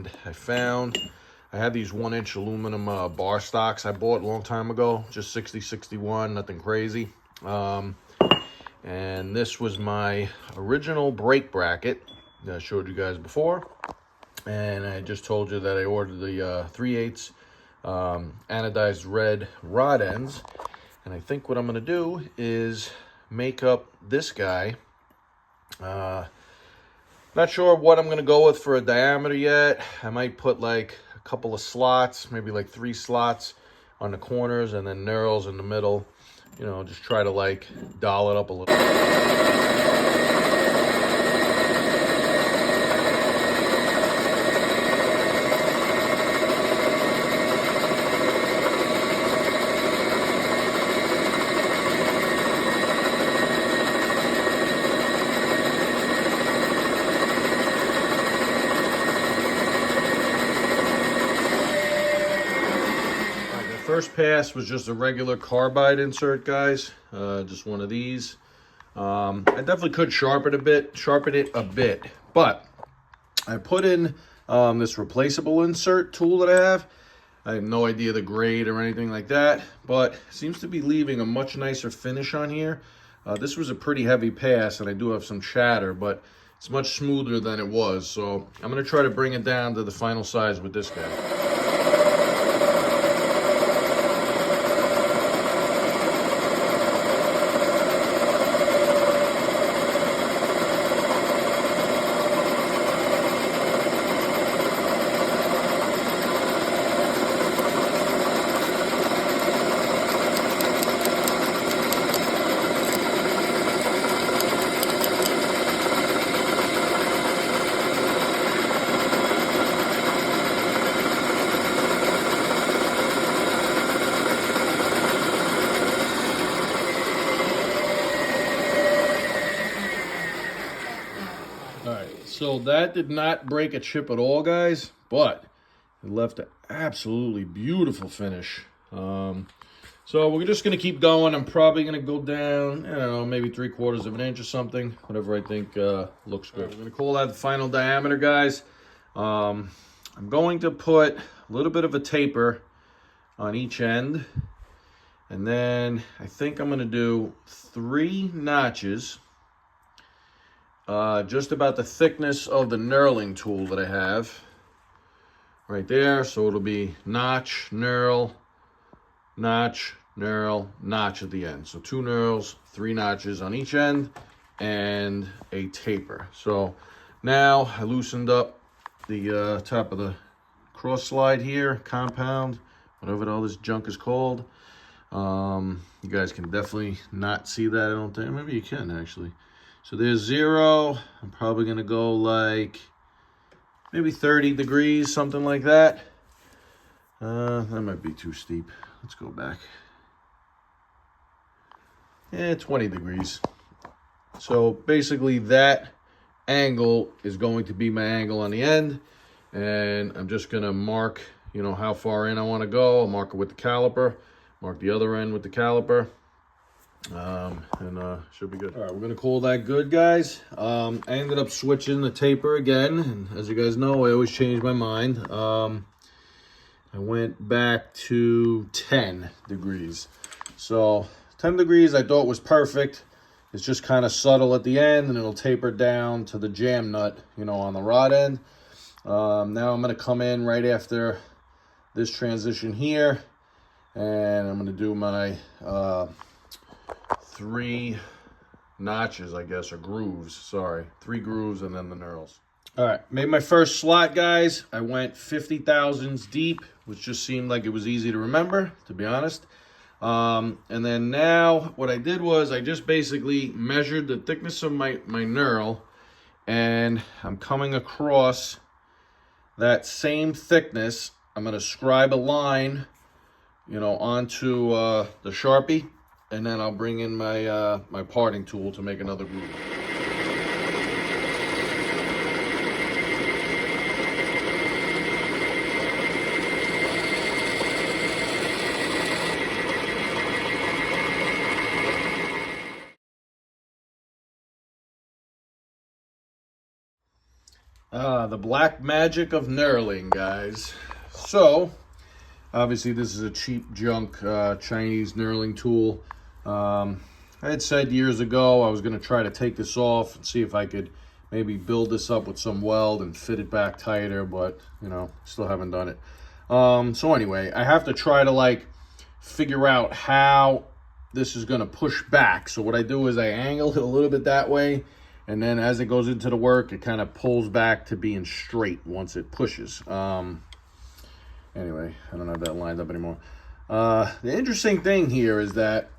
and I had these 1-inch aluminum bar stocks I bought a long time ago, just 6061, nothing crazy. And this was my original brake bracket that I showed you guys before. And I just told you that I ordered the 3/8 anodized red rod ends. And I think what I'm going to do is make up this guy. Not sure what I'm going to go with for a diameter yet. I might put like a couple of slots, maybe like 3 slots on the corners and then knurls in the middle. You know, just try to like doll it up a little. First pass was just a regular carbide insert, guys. Just one of these. I definitely could sharpen it a bit, but I put in this replaceable insert tool that I have. I have no idea the grade or anything like that, but it seems to be leaving a much nicer finish on here. This was a pretty heavy pass, and I do have some chatter, but it's much smoother than it was. So I'm going to try to bring it down to the final size with this guy. So that did not break a chip at all, guys, but it left an absolutely beautiful finish. So we're just going to keep going. I'm probably going to go down, I don't know, maybe 3/4 of an inch or something, whatever I think looks good. We're going to call that the final diameter, guys. I'm going to put a little bit of a taper on each end, and then I think I'm going to do 3 notches. Just about the thickness of the knurling tool that I have right there. So it'll be notch, knurl, notch, knurl, notch at the end. So 2 knurls, 3 notches on each end, and a taper. So now I loosened up the top of the cross slide here, compound, whatever all this junk is called. You guys can definitely not see that, I don't think. Maybe you can, actually. So there's 0. I'm probably going to go like maybe 30 degrees, something like that. That might be too steep. Let's go back. 20 degrees. So basically that angle is going to be my angle on the end. And I'm just going to mark, you know, how far in I want to go. I'll mark it with the caliper. Mark the other end with the caliper. Should be good. All right, we're gonna call that good, guys. I ended up switching the taper again, and as you guys know, I always change my mind. I went back to 10 degrees. So 10 degrees I thought was perfect. It's just kind of subtle at the end, and it'll taper down to the jam nut, you know, on the rod end. Now I'm gonna come in right after this transition here, and I'm gonna do my 3 notches, I guess, or grooves, sorry. 3 grooves and then the knurls. All right, made my first slot, guys. I went 50 thousandths deep, which just seemed like it was easy to remember, to be honest. And then now what I did was I just basically measured the thickness of my knurl, and I'm coming across that same thickness. I'm going to scribe a line, you know, onto the Sharpie, and then I'll bring in my my parting tool to make another groove. The black magic of knurling, guys. So, obviously this is a cheap junk Chinese knurling tool. I had said years ago I was going to try to take this off and see if I could maybe build this up with some weld and fit it back tighter, but, you know, still haven't done it. So anyway, I have to try to, like, figure out how this is going to push back. So what I do is I angle it a little bit that way, and then as it goes into the work, it kind of pulls back to being straight once it pushes. Anyway, I don't have that lined up anymore. The interesting thing here is that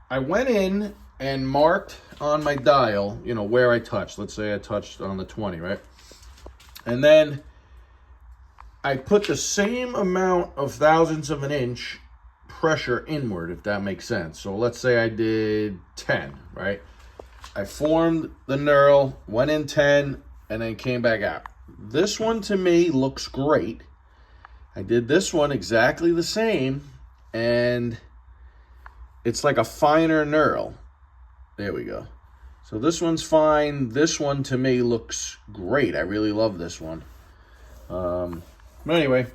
I went in and marked on my dial, you know, where I touched. Let's say I touched on the 20, right? And then I put the same amount of thousandths of an inch pressure inward, if that makes sense. So let's say I did 10, right? I formed the knurl, went in 10, and then came back out. This one to me looks great. I did this one exactly the same, and it's like a finer knurl. There we go. So this one's fine. This one to me looks great. I really love this one. But anyway,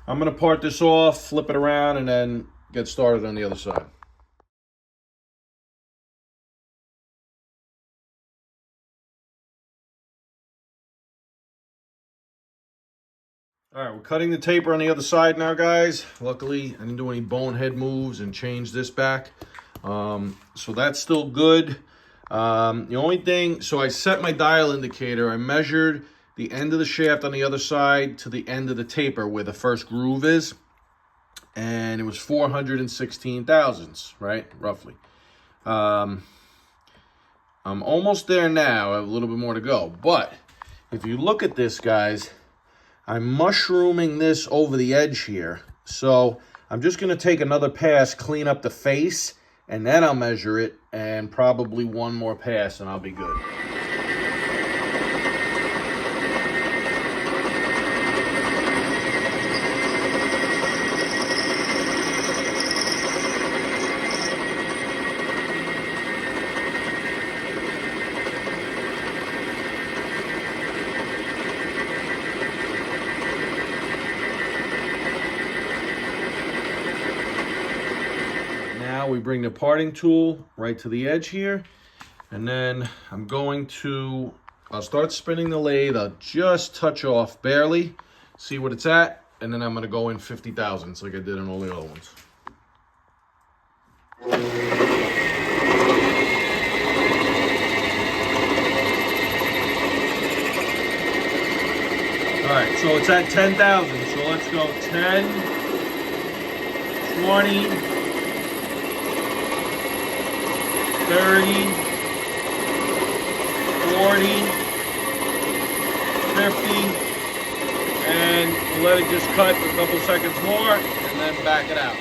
I'm going to part this off, flip it around, and then get started on the other side. All right, we're cutting the taper on the other side now, guys. Luckily, I didn't do any bonehead moves and change this back. So that's still good. The only thing, so I set my dial indicator. I measured the end of the shaft on the other side to the end of the taper where the first groove is. And it was 416 thousandths, right? Roughly. I'm almost there now. I have a little bit more to go. But if you look at this, guys, I'm mushrooming this over the edge here. So I'm just going to take another pass, clean up the face, and then I'll measure it, and probably one more pass, and I'll be good. Now we bring the parting tool right to the edge here, and then I'll start spinning the lathe. I'll just touch off barely, see what it's at, and then I'm going to go in 50 thousandths like I did in all the other ones. All right, so it's at 10,000. So let's go 10, 20, 30, 40, 50, and we'll let it just cut a couple seconds more, and then back it out.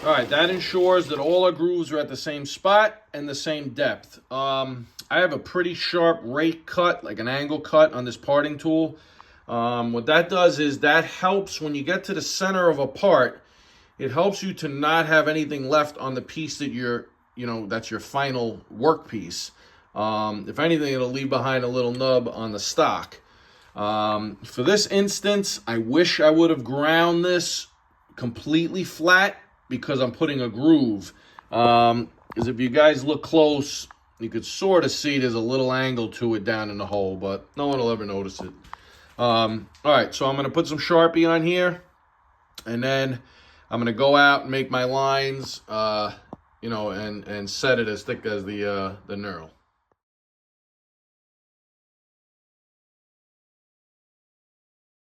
All right, that ensures that all our grooves are at the same spot and the same depth. I have a pretty sharp rake cut, like an angle cut on this parting tool. What that does is that helps when you get to the center of a part. It helps you to not have anything left on the piece that that's your final work piece. If anything, it'll leave behind a little nub on the stock. For this instance, I wish I would have ground this completely flat because I'm putting a groove. Because if you guys look close, you could sort of see there's a little angle to it down in the hole, but no one will ever notice it. All right, so I'm going to put some Sharpie on here, and then I'm going to go out and make my lines, and set it as thick as the knurl.